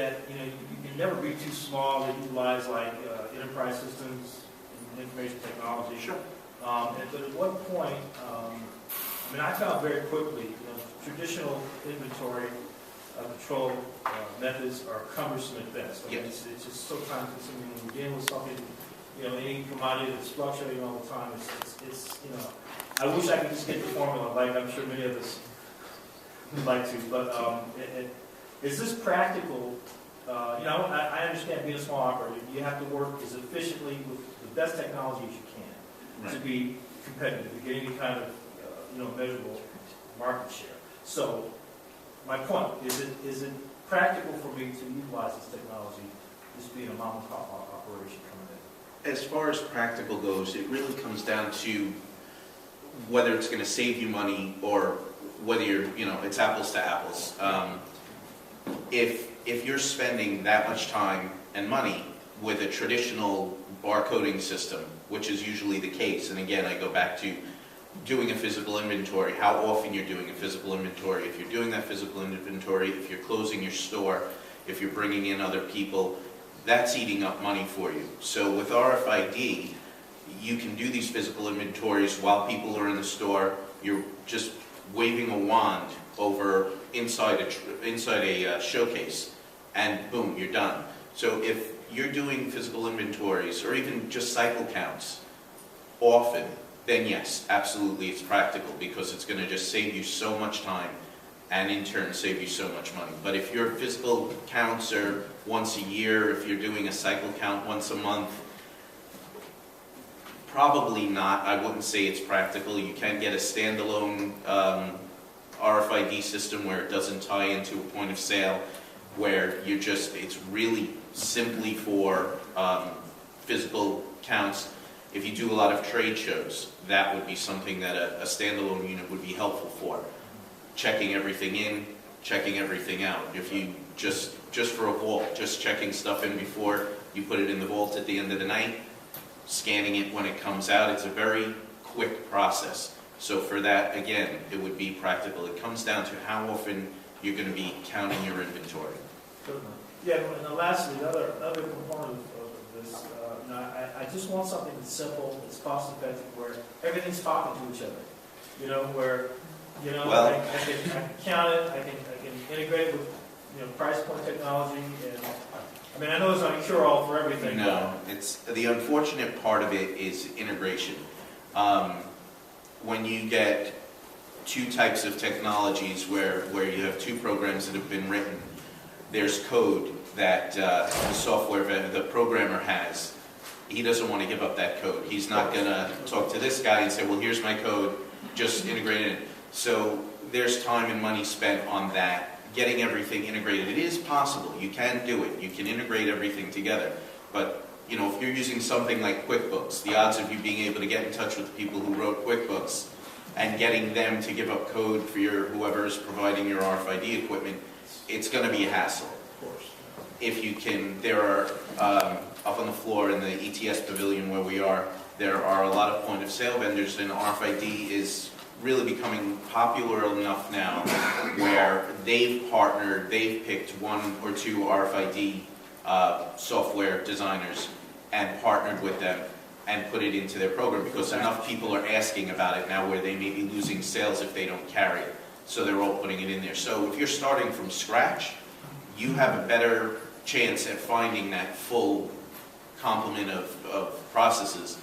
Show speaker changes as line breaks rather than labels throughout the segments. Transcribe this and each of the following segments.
that, you know, you can never be too small to utilize like enterprise systems and information technology.
Sure.
But at what point, I mean, I found very quickly, you know, traditional inventory control methods are cumbersome at best. I mean, it's just so time consuming. When you're dealing with something, you know, any commodity that's fluctuating all the time, it's you know, I wish I could just get the formula, like I'm sure many of us would like to, but is this practical? You know, I understand being a small operator, you have to work as efficiently with the best technology as you can to be competitive, to get any kind of you know, measurable market share. So, my point is it practical for me to utilize this technology, just being a mom and pop operation coming in?
As far as practical goes, it really comes down to whether it's going to save you money or whether you're, you know, it's apples to apples. If you're spending that much time and money with a traditional barcoding system, which is usually the case, and again, I go back to doing a physical inventory, how often you're doing a physical inventory, if you're doing that physical inventory, if you're closing your store, if you're bringing in other people, that's eating up money for you. So with RFID, you can do these physical inventories while people are in the store. You're just waving a wand over inside a showcase, and boom, you're done. So if you're doing physical inventories or even just cycle counts often, then yes, absolutely it's practical, because it's going to just save you so much time and in turn save you so much money. But if your physical counts are once a year, if you're doing a cycle count once a month, probably not. I wouldn't say it's practical. You can get a standalone RFID system where it doesn't tie into a point of sale, where you're just, it's really simply for physical counts. If you do a lot of trade shows, that would be something that a standalone unit would be helpful for. Checking everything in, checking everything out. If you just for a vault, just checking stuff in before you put it in the vault at the end of the night, scanning it when it comes out, it's a very quick process. So for that, again, it would be practical. It comes down to how often you're going to be counting your inventory.
Yeah, and lastly, the other component of this, you know, I just want something that's simple, that's cost effective, where everything's talking to each other. You know, where, you know, well, I can count it, I can integrate it with, you know, price point technology, and I mean, I know it's not a cure-all for everything.
No, it's the unfortunate part of it is integration. When you get two types of technologies where you have two programs that have been written, there's code that the software the programmer has. He doesn't want to give up that code. He's not going to talk to this guy and say, well, here's my code, just integrate it. So there's time and money spent on that, getting everything integrated. It is possible. You can do it. You can integrate everything together. But you know, if you're using something like QuickBooks, the odds of you being able to get in touch with the people who wrote QuickBooks and getting them to give up code for your whoever is providing your RFID equipment, it's going to be a hassle.
Of course.
If you can, there are, up on the floor in the ETS pavilion where we are, there are a lot of point of sale vendors, and RFID is really becoming popular enough now where they've partnered, they've picked one or two RFID software designers and partnered with them and put it into their program, because enough people are asking about it now where they may be losing sales if they don't carry it. So they're all putting it in there. So if you're starting from scratch, you have a better chance at finding that full complement of processes.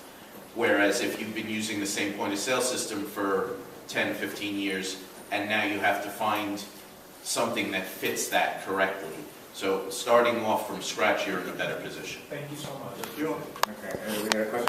Whereas if you've been using the same point of sale system for 10, 15 years, and now you have to find something that fits that correctly. So starting off from scratch, you're in a better position.
Thank you so much.
Thank you. Okay, we got a question.